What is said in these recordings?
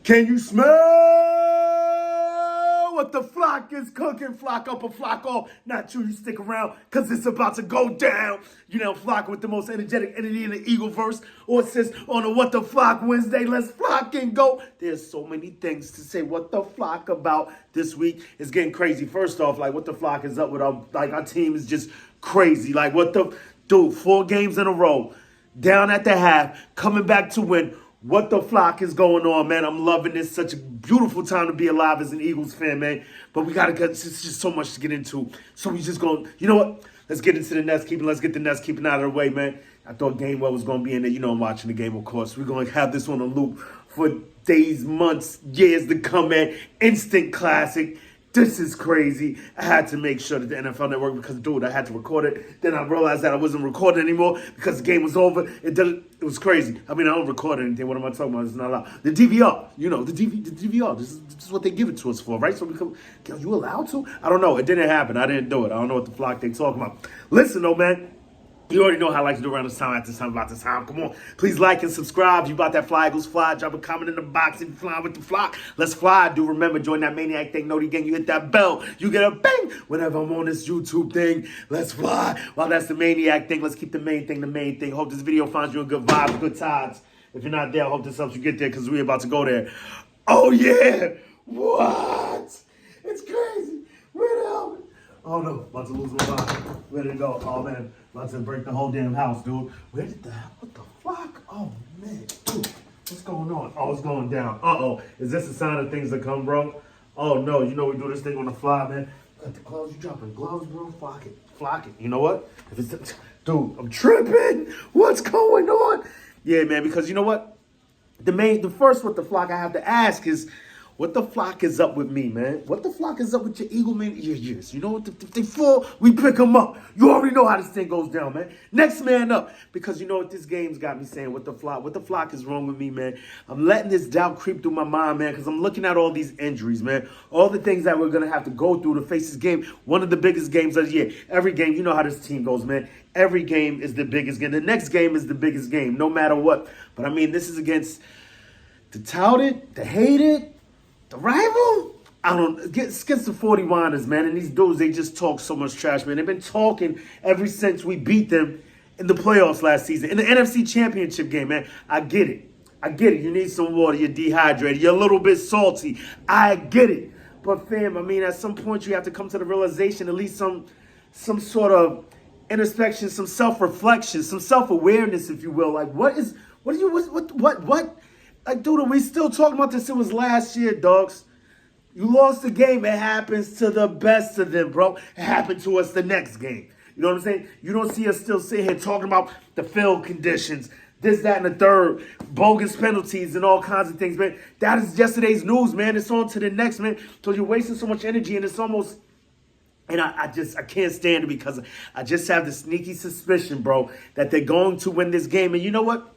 Can you smell what the flock is cooking? Flock up or flock off. Not you stick around because it's about to go down. You know, flock with the most energetic energy in the Eagleverse. Or it says on a What the Flock Wednesday, let's flock and go. There's so many things to say what the flock about this week. It's getting crazy. First off, like what the flock is up with our team is just crazy. Like what the, dude, 4 games in a row. Down at the half, coming back to win. What the flock is going on, man? I'm loving this. Such a beautiful time to be alive as an Eagles fan, man. But we got to get, it's just so much to get into. So we just going, you know what? Let's get into the nest keeping. Let's get the nest keeping out of the way, man. I thought Gainwell was going to be in there. You know I'm watching the game, of course. We're going to have this on a loop for days, months, years to come, man. Instant classic. This is crazy. I had to make sure that the NFL Network, because, dude, I had to record it. Then I realized that I wasn't recording anymore because the game was over. It was crazy. I mean, I don't record anything. What am I talking about? It's not allowed. The DVR, you know, the DVR. This is what they give it to us for, right? So are you allowed to? I don't know. It didn't happen. I didn't do it. I don't know what the flock they talking about. Listen, though, man. You already know how I like to do around this time, at this time, about this time. Come on. Please like and subscribe. You about that fly, Eagles fly. Drop a comment in the box if you flying with the flock. Let's fly. Do remember, join that maniac thing. Know the gang. You hit that bell. You get a bang whenever I'm on this YouTube thing. Let's fly. Well, that's the maniac thing. Let's keep the main thing the main thing. Hope this video finds you in good vibes, good times. If you're not there, I hope this helps you get there because we're about to go there. Oh, yeah. What? It's crazy. Where the hell? Oh, no. About to lose my mind. Where did it go? Oh, man. About to break the whole damn house, dude. Where did the hell? What the fuck? Oh, man. Dude, what's going on? Oh, it's going down. Uh-oh. Is this a sign of things to come, bro? Oh, no. You know we do this thing on the fly, man. Got the gloves. You dropping gloves, bro? Flock it. Flock it. You know what? If it's dude, I'm tripping. What's going on? Yeah, man, because you know what? The first what the flock I have to ask is, what the flock is up with me, man? What the flock is up with your Eagle man? Yes. You know what? If they fall, we pick them up. You already know how this thing goes down, man. Next man up. Because you know what? This game's got me saying, what the flock is wrong with me, man? I'm letting this doubt creep through my mind, man, because I'm looking at all these injuries, man. All the things that we're going to have to go through to face this game. One of the biggest games of the year. Every game, you know how this team goes, man. Every game is the biggest game. The next game is the biggest game, no matter what. But, I mean, this is against the touted, the hated, the rival? I don't know. It's against the 40 Winders, man. And these dudes, they just talk so much trash, man. They've been talking ever since we beat them in the playoffs last season. In the NFC Championship game, man. I get it. You need some water. You're dehydrated. You're a little bit salty. I get it. But, fam, I mean, at some point you have to come to the realization, at least some sort of introspection, some self-reflection, some self-awareness, if you will. Like, what? Like, dude, are we still talking about this? It was last year, dogs. You lost the game. It happens to the best of them, bro. It happened to us the next game. You know what I'm saying? You don't see us still sitting here talking about the field conditions, this, that, and the third, bogus penalties, and all kinds of things, man. That is yesterday's news, man. It's on to the next, man. So you're wasting so much energy, and it's almost... And I can't stand it because I just have the sneaky suspicion, bro, that they're going to win this game. And you know what?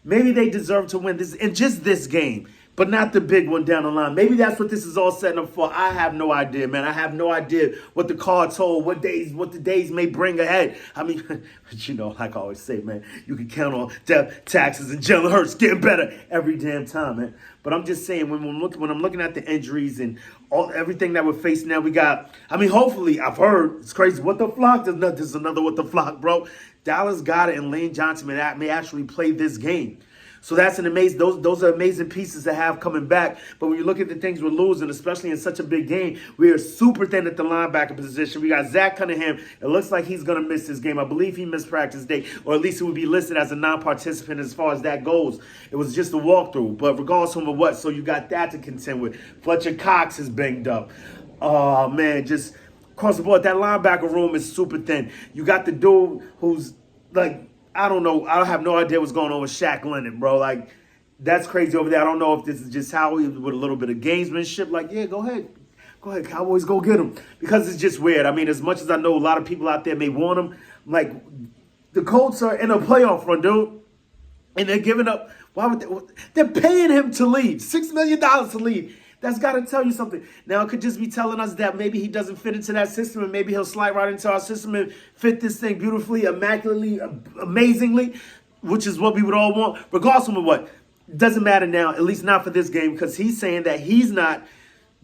Maybe they deserve to win this in just this game, but not the big one down the line. Maybe that's what this is all setting up for. I have no idea, man. I have no idea what the cards hold, what the days may bring ahead. I mean, but you know, like I always say, man, you can count on death, taxes, and Jalen Hurts getting better every damn time, man. But I'm just saying, when I'm looking at the injuries and everything that we're facing now, we got, I mean, hopefully, I've heard, it's crazy, what the flock, there's another what the flock, bro. Dallas Goedert and Lane Johnson may actually play this game. So that's an amazing, those are amazing pieces to have coming back. But when you look at the things we're losing, especially in such a big game, we are super thin at the linebacker position. We got Zach Cunningham. It looks like he's going to miss this game. I believe he missed practice day, or at least it would be listed as a non-participant as far as that goes. It was just a walkthrough. But regardless of what, so you got that to contend with. Fletcher Cox is banged up. Oh, man, just across the board, that linebacker room is super thin. You got the dude who's like, I don't know. I have no idea what's going on with Shaq Leonard, bro. Like, that's crazy over there. I don't know if this is just Howie with a little bit of gamesmanship. Like, yeah, go ahead. Go ahead, Cowboys, go get him. Because it's just weird. I mean, as much as I know a lot of people out there may want him, like, the Colts are in a playoff run, dude. And they're giving up. Why would they're paying him to leave. $6 million to leave. That's got to tell you something. Now, it could just be telling us that maybe he doesn't fit into that system and maybe he'll slide right into our system and fit this thing beautifully, immaculately, amazingly, which is what we would all want. Regardless of what, Doesn't matter now, at least not for this game, because he's saying that he's not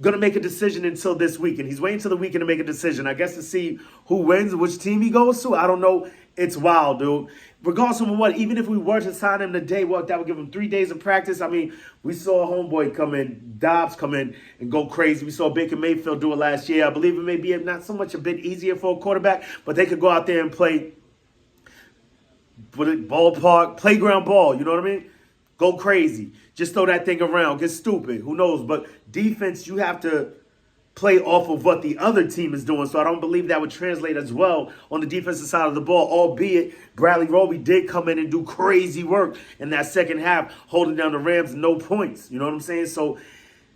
going to make a decision until this weekend. He's waiting till the weekend to make a decision. I guess to see who wins, which team he goes to. I don't know. It's wild, dude. Regardless of what, even if we were to sign him today, well, that would give him 3 days of practice. I mean, we saw Homeboy come in, Dobbs come in and go crazy. We saw Baker Mayfield do it last year. I believe it may be not so much a bit easier for a quarterback, but they could go out there and play ballpark, playground ball, you know what I mean? Go crazy. Just throw that thing around. Get stupid. Who knows? But defense, you have to play off of what the other team is doing. So I don't believe that would translate as well on the defensive side of the ball, albeit Bradley Roby did come in and do crazy work in that second half, holding down the Rams, no points. You know what I'm saying? So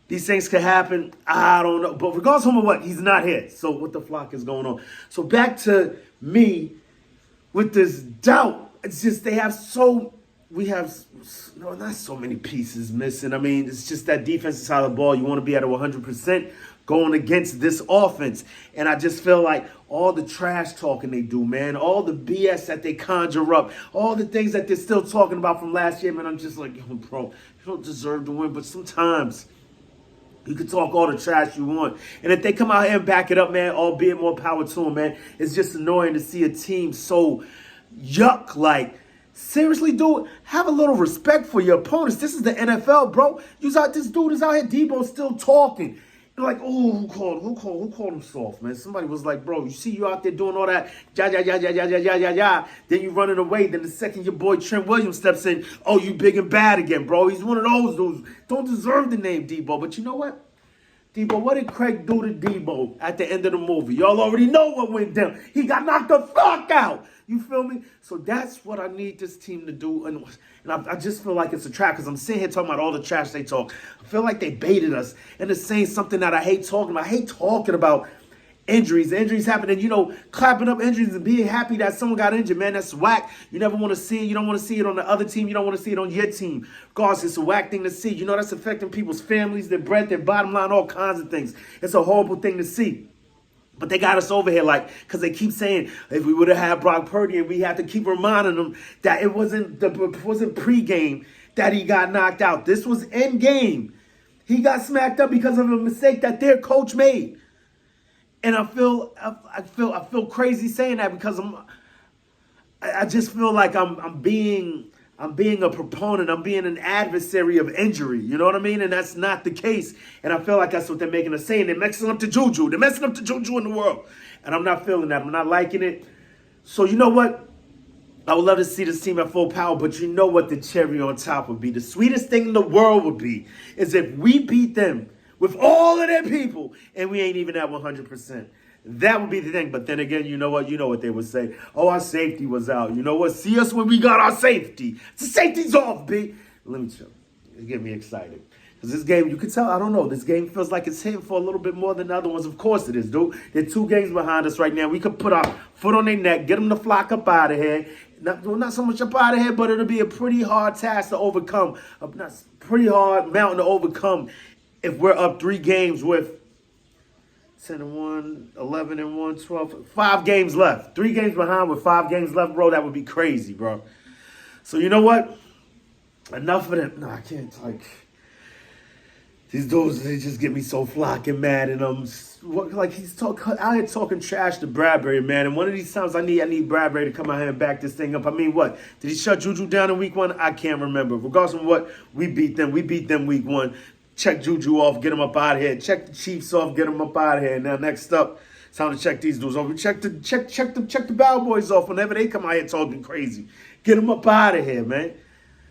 these things could happen. I don't know. But regardless of what, he's not here. So what the flock is going on? So back to me with this doubt. It's just we have not so many pieces missing. I mean, it's just that defensive side of the ball. You want to be at a 100% going against this offense. And I just feel like all the trash talking they do, man, all the BS that they conjure up, all the things that they're still talking about from last year, man, I'm just like, yo, bro, you don't deserve to win. But sometimes you can talk all the trash you want. And if they come out here and back it up, man, albeit more power to them, man, it's just annoying to see a team so yuck, like, seriously, dude, have a little respect for your opponents. This is the NFL, bro. This dude is out here, Deebo, still talking. You're like, oh, who called him soft, man? Somebody was like, bro, you see you out there doing all that, ja. Then you running away. Then the second your boy Trent Williams steps in, oh, you big and bad again, bro. He's one of those dudes. Don't deserve the name Deebo. But you know what? Deebo, what did Craig do to Deebo at the end of the movie? Y'all already know what went down. He got knocked the fuck out. You feel me? So that's what I need this team to do. And I just feel like it's a trap because I'm sitting here talking about all the trash they talk. I feel like they baited us. And it's saying something that I hate talking about. I hate talking about injuries. Injuries happen and, clapping up injuries and being happy that someone got injured, man, that's whack. You never want to see it. You don't want to see it on the other team. You don't want to see it on your team. Gosh, it's a whack thing to see. That's affecting people's families, their bread, their bottom line, all kinds of things. It's a horrible thing to see. But they got us over here, because they keep saying if we would have had Brock Purdy, and we have to keep reminding them that it wasn't pregame that he got knocked out. This was end game. He got smacked up because of a mistake that their coach made. And I feel crazy saying that because I just feel like I'm being a proponent. I'm being an adversary of injury. You know what I mean? And that's not the case. And I feel like that's what they're making us say. And they're messing up the juju. They're messing up the juju in the world. And I'm not feeling that. I'm not liking it. So you know what? I would love to see this team at full power. But you know what the cherry on top would be? The sweetest thing in the world would be is if we beat them with all of their people and we ain't even at 100%. That would be the thing. But then again, you know what? You know what they would say. Oh, our safety was out. You know what? See us when we got our safety. The safety's off, B. Let me chill. It get me excited. Because this game, you can tell, I don't know, this game feels like it's hitting for a little bit more than the other ones. Of course it is, dude. They're 2 games behind us right now. We could put our foot on their neck, get them to flock up out of here. Not so much up out of here, but it'll be a pretty hard task to overcome. Pretty hard mountain to overcome if we're up 3 games with 10-1, 11-1, 12, 5 games left. 3 games behind with 5 games left, bro. That would be crazy, bro. So you know what? Enough of them. No, I can't. These dudes, they just get me so flocking mad, and he's out here talking trash to Bradbury, man. And one of these times, I need Bradbury to come out here and back this thing up. I mean, what did he shut Juju down in week 1? I can't remember. Regardless of what, we beat them. We beat them week 1. Check Juju off, get him up out of here. Check the Chiefs off, get him up out of here. Now next up, it's time to check these dudes off. Check the Bow Boys off whenever they come out here talking crazy. Get them up out of here, man.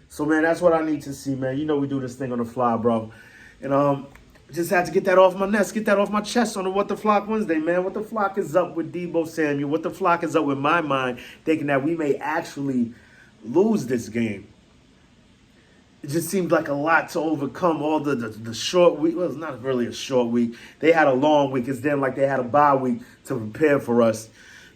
So man, that's what I need to see, man. We do this thing on the fly, bro. And just had to get that off my nest, get that off my chest on the What the Flock Wednesday, man. What the flock is up with Deebo Samuel? What the flock is up with my mind, thinking that we may actually lose this game? It just seemed like a lot to overcome all the short week. Well, it's not really a short week. They had a long week. It's then like they had a bye week to prepare for us.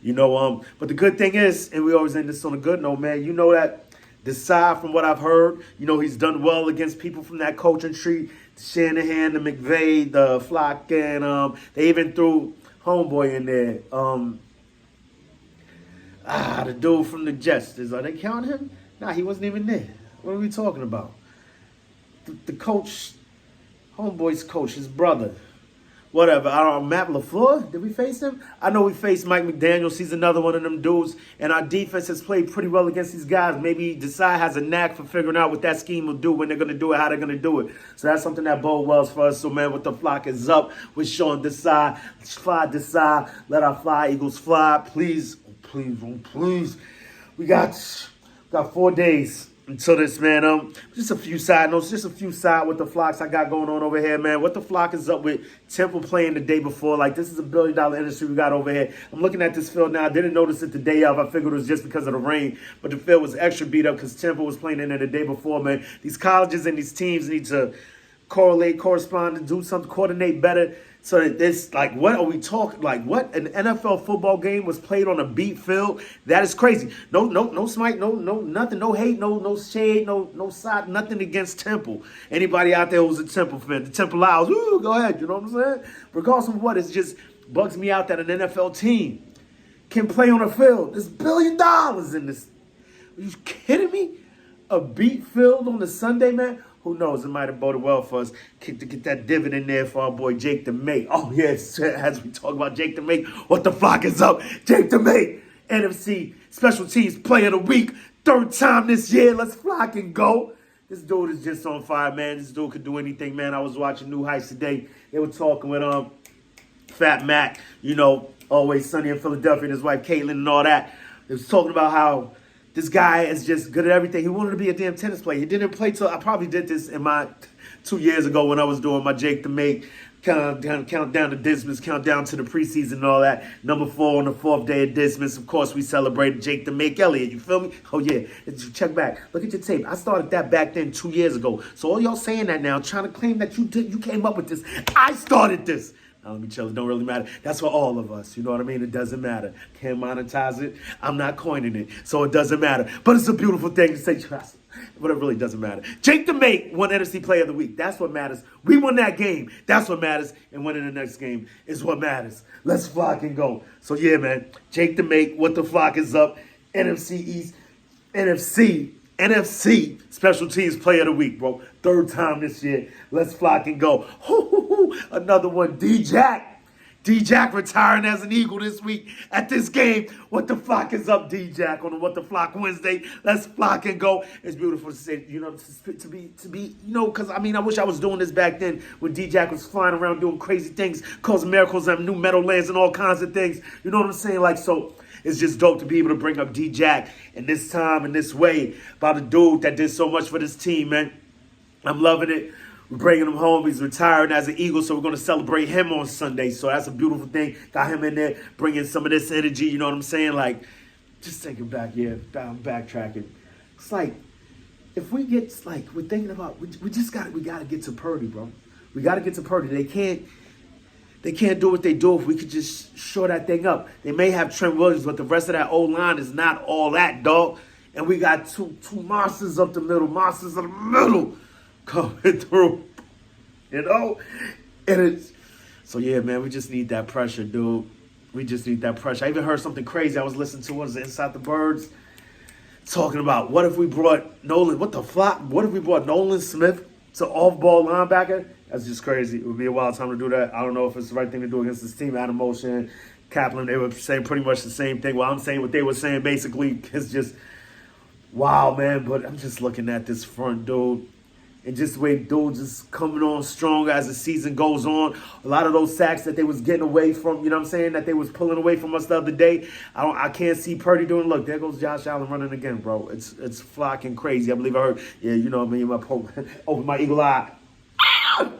But the good thing is, and we always end this on a good note, man, that DeSean, from what I've heard, he's done well against people from that coaching tree. Shanahan, the McVay, the Flock, and they even threw Homeboy in there. The dude from the Jets. Are they counting him? Nah, he wasn't even there. What are we talking about? the coach, homeboy's coach, his brother. Whatever. I don't know, Matt LaFleur, did we face him? I know we faced Mike McDaniels. He's another one of them dudes. And our defense has played pretty well against these guys. Maybe DeSean has a knack for figuring out what that scheme will do, when they're going to do it, how they're going to do it. So that's something that bodes well for us. So, man, what the flock is up with Sean DeSean. Fly DeSean. Let our fly Eagles fly. Please, please, please. We got 4 days until this, man. Just a few side notes, just a few side with the flocks I got going on over here, man. What the flock is up with Temple playing the day before. Like, this is $1 billion industry we got over here. I'm looking at this field now. I didn't notice it the day of. I figured it was just because of the rain. But the field was extra beat up because Temple was playing in it the day before, man. These colleges and these teams need to correspond, and do something, coordinate better. So that this, like, what are we talking? Like, what, an NFL football game was played on a beat field? That is crazy. No smite, no nothing, no hate, no shade, no side, nothing against Temple. Anybody out there who's a Temple fan, the Temple Owls, ooh, go ahead. You know what I'm saying? Regardless of what, it just bugs me out that an NFL team can play on a field. There's $1 billion in this. Are you kidding me? A beat field on a Sunday, man? Who knows? It might have boded well for us to get that dividend there for our boy Jake the Mate. Oh, yes, as we talk about Jake the Mate, what the flock is up? Jake the Mate, NFC Special Teams Player of the Week, 3rd time this year. Let's flock and go. This dude is just on fire, man. This dude could do anything, man. I was watching New Heights today. They were talking with Fat Mac, you know, always sunny in Philadelphia, and his wife Caitlin and all that. They was talking about how this guy is just good at everything. He wanted to be a damn tennis player. He didn't play till, I probably did this in my 2 years ago when I was doing my Jake the Mate, count down to Dismas, count down to the preseason and all that. Number 4 on the 4th day of Dismas. Of course, we celebrated Jake the Mate Elliott. You feel me? Oh, yeah. Check back. Look at your tape. I started that back then 2 years ago. So all y'all saying that now, trying to claim that you came up with this. I started this. Now, let me chill. It don't really matter. That's for all of us. You know what I mean? It doesn't matter. Can't monetize it. I'm not coining it. So it doesn't matter. But it's a beautiful thing to say, trust. But it really doesn't matter. Jake the Mate won NFC Player of the Week. That's what matters. We won that game. That's what matters. And winning the next game is what matters. Let's flock and go. So, yeah, man. Jake the Mate, what the flock is up. NFC East. NFC Special Teams Player of the Week, bro. 3rd time this year. Let's flock and go. Another one, D-Jack. D-Jack retiring as an Eagle this week at this game. What the flock is up, D-Jack, on the What the Flock Wednesday. Let's flock and go. It's beautiful to say, you know, to be, you know, because, I mean, I wish I was doing this back then when D-Jack was flying around doing crazy things, causing miracles on new metal lands and all kinds of things. You know what I'm saying? Like, so it's just dope to be able to bring up D-Jack in this time, in this way, about a dude that did so much for this team, man. I'm loving it. We're bringing him home. He's retiring as an Eagle, so we're going to celebrate him on Sunday. So that's a beautiful thing. Got him in there, bringing some of this energy, you know what I'm saying? Like, just thinking back, yeah, I'm backtracking. It's like, if we get, like, we're thinking about, we got to get to Purdy, bro. We got to get to Purdy. They can't do what they do if we could just shore that thing up. They may have Trent Williams, but the rest of that O-line is not all that, dog. And we got two monsters up the middle, coming through, you know? And it's, so yeah, man, we just need that pressure, dude. We just need that pressure. I even heard something crazy. I was listening to, what is it, Inside the Birds, talking about what if we brought Nolan, what if we brought Nolan Smith to off-ball linebacker? That's just crazy. It would be a wild time to do that. I don't know if it's the right thing to do against this team. Adam Motion, Kaplan, they were saying pretty much the same thing. Well, I'm saying what they were saying basically. It's just, wow, man. But I'm just looking at this front, dude. And just the way dudes is coming on stronger as the season goes on. A lot of those sacks that they was getting away from, you know what I'm saying, that they was pulling away from us the other day. I can't see Purdy doing, look, there goes Josh Allen running again, bro. It's flocking crazy. I believe I heard, yeah, you know what I mean, open my eagle eye,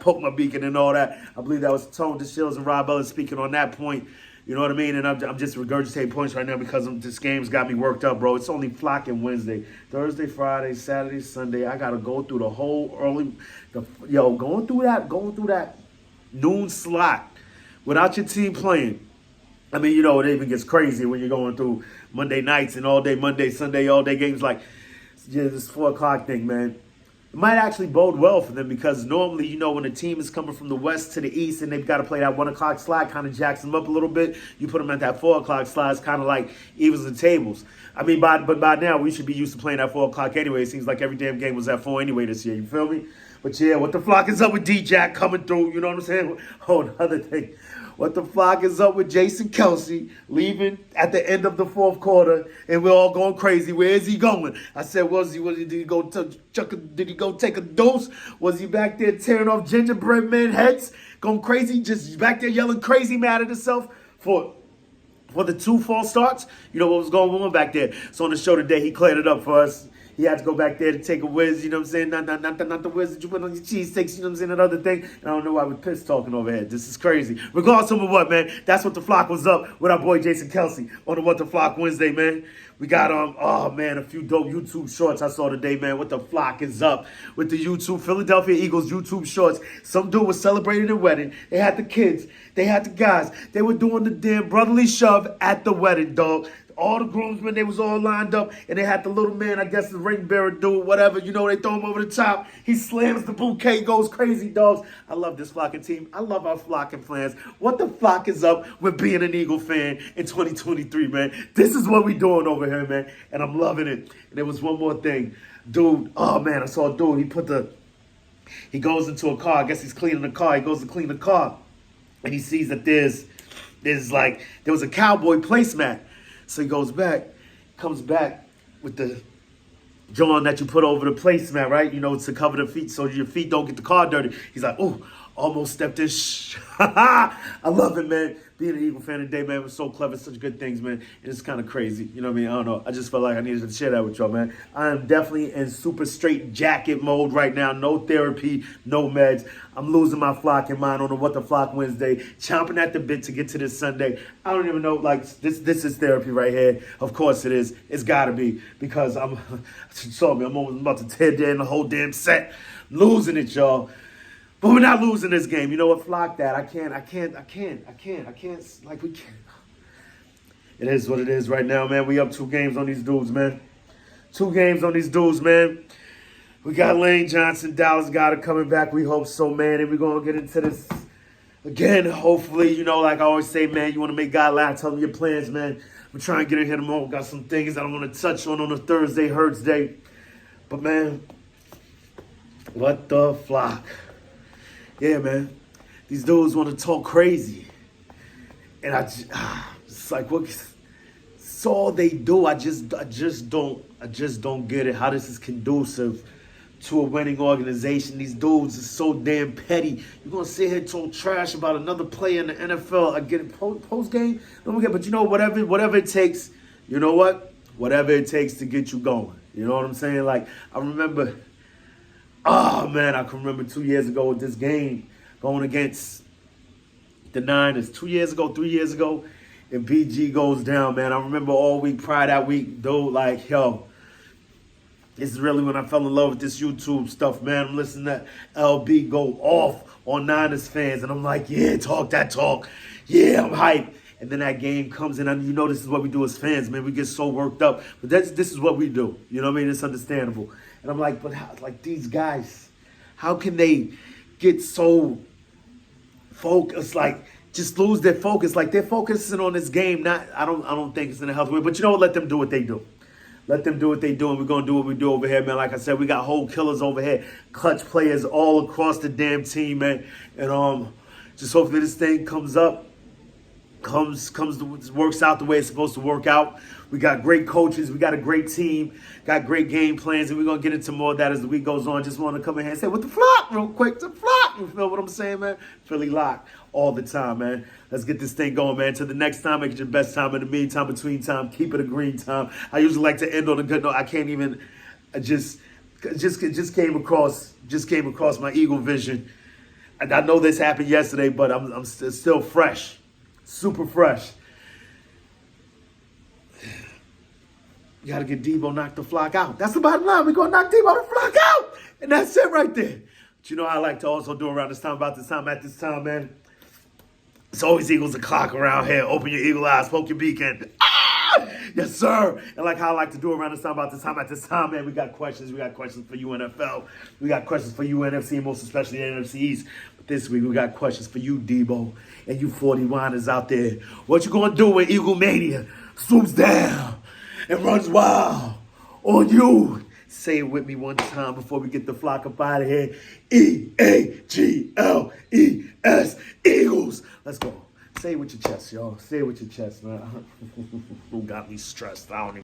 poke my beacon and all that. I believe that was Tone DeShields and Rob Elliott speaking on that point. You know what I mean? And I'm just regurgitating points right now because this game's got me worked up, bro. It's only flocking Wednesday, Thursday, Friday, Saturday, Sunday. I got to go through the whole going through that noon slot without your team playing. I mean, you know, it even gets crazy when you're going through Monday nights and all day Monday, Sunday, all day games. Like, yeah, this 4 o'clock thing, man. It might actually bode well for them because normally, you know, when a team is coming from the west to the east and they've got to play that 1 o'clock slot, kind of jacks them up a little bit. You put them at that 4 o'clock slot, it's kind of like evens the tables. I mean, but by now we should be used to playing at 4 o'clock anyway. It seems like every damn game was at 4 anyway this year. You feel me? But yeah, what the flock is up with D-Jack coming through, you know what I'm saying? Oh, another thing. What the flock is up with Jason Kelsey leaving at the end of the fourth quarter, and we're all going crazy. Where is he going? I said, did he go take a dose? Was he back there tearing off gingerbread men heads, going crazy, just back there yelling crazy, mad at himself for the 2 false starts? You know what was going on back there. So on the show today, he cleared it up for us. He had to go back there to take a whiz, you know what I'm saying? Not the whiz that you put on your cheesesteaks, you know what I'm saying? That other thing. And I don't know why we're pissed talking over here. This is crazy. Regardless of what, man, that's what the flock was up with our boy Jason Kelsey on the What the Flock Wednesday, man. We got, a few dope YouTube shorts I saw today, man. What the flock is up with the YouTube Philadelphia Eagles YouTube shorts. Some dude was celebrating a wedding. They had the kids. They had the guys. They were doing the damn brotherly shove at the wedding, dog. All the groomsmen, they was all lined up, and they had the little man, I guess the ring bearer dude, whatever, you know, they throw him over the top. He slams the bouquet, goes crazy, dogs. I love this flocking team. I love our flocking plans. What the flock is up with being an Eagle fan in 2023, man? This is what we doing over here, man, and I'm loving it. And there was one more thing. Dude, oh, man, I saw a dude. He goes into a car. I guess he's cleaning the car. He goes to clean the car, and he sees that there was a cowboy placemat. So he comes back with the John that you put over the placemat, right? You know, to cover the feet so your feet don't get the car dirty. He's like, oh, almost stepped in. I love it, man. Being an Eagle fan today, man, was so clever, such good things, man. And it's kind of crazy. You know what I mean? I don't know. I just felt like I needed to share that with y'all, man. I am definitely in super straight jacket mode right now. No therapy, no meds. I'm losing my flock in mind on the What the Flock Wednesday, chomping at the bit to get to this Sunday. I don't even know, like, this is therapy right here. Of course it is. It's got to be, because I'm almost about to tear down the whole damn set. Losing it, y'all. But we're not losing this game. You know what? Flock that. I can't. Like, we can't. It is what it is right now, man. We up 2 games on these dudes, man. 2 games on these dudes, man. We got Lane Johnson, Dallas Goedert coming back. We hope so, man. And we're going to get into this again, hopefully. You know, like I always say, man, you want to make God laugh. Tell them your plans, man. We're trying to get in here tomorrow. Got some things I don't want to touch on a Thursday, Hurts Day. But, man, what the flock? Yeah, man. These dudes want to talk crazy. And it's like, what? It's all they do. I just don't get it. How this is conducive to a winning organization. These dudes are so damn petty. You're going to sit here and talk trash about another player in the NFL. I get it post game. Don't forget, but you know, whatever it takes, you know what? Whatever it takes to get you going. You know what I'm saying? Like, I remember, I can remember 2 years ago with this game going against the Niners. 3 years ago, and BG goes down, man. I remember all week prior that week, dude, like, yo, this is really when I fell in love with this YouTube stuff, man. I'm listening to LB go off on Niners fans, and I'm like, yeah, talk that talk. Yeah, I'm hyped. And then that game comes in, and you know this is what we do as fans, man. We get so worked up. But this is what we do. You know what I mean? It's understandable. And I'm like, but how, like, these guys, how can they get so focused, like, just lose their focus? Like, they're focusing on this game. I don't think it's in a healthy way. But you know what? Let them do what they do. Let them do what they do, and we're going to do what we do over here, man. Like I said, we got whole killers over here, clutch players all across the damn team, man. And just hopefully this thing works out the way it's supposed to work out. We got great coaches. We got a great team. Got great game plans, and we're going to get into more of that as the week goes on. Just want to come in here and say, what the flock, real quick, the flock. You feel what I'm saying, man? Philly lock all the time, man. Let's get this thing going, man. Till the next time, make it your best time. In the meantime, between time, keep it a green time. I usually like to end on a good note. I can't even, I just came across my Eagle vision. And I know this happened yesterday, but I'm still fresh, super fresh. You got to get Deebo knock the flock out. That's the bottom line. We're going to knock Deebo the flock out. And that's it right there. But you know I like to also do around this time, about this time, at this time, man. It's always Eagles o'clock around here. Open your eagle eyes, poke your beak, and yes, sir. And like how I like to do around this time, about this time, at this time, man, we got questions. We got questions for you, NFL. We got questions for you, NFC, most especially the NFC East. But this week, we got questions for you, Deebo, and you 40-winers out there. What you going to do when Eagle Mania swoops down and runs wild on you Say it with me one time before we get the flock up out of here. E-A-G-L-E-S, Eagles. Let's go. Say it with your chest, y'all. Say it with your chest, man. Who got me stressed? I don't even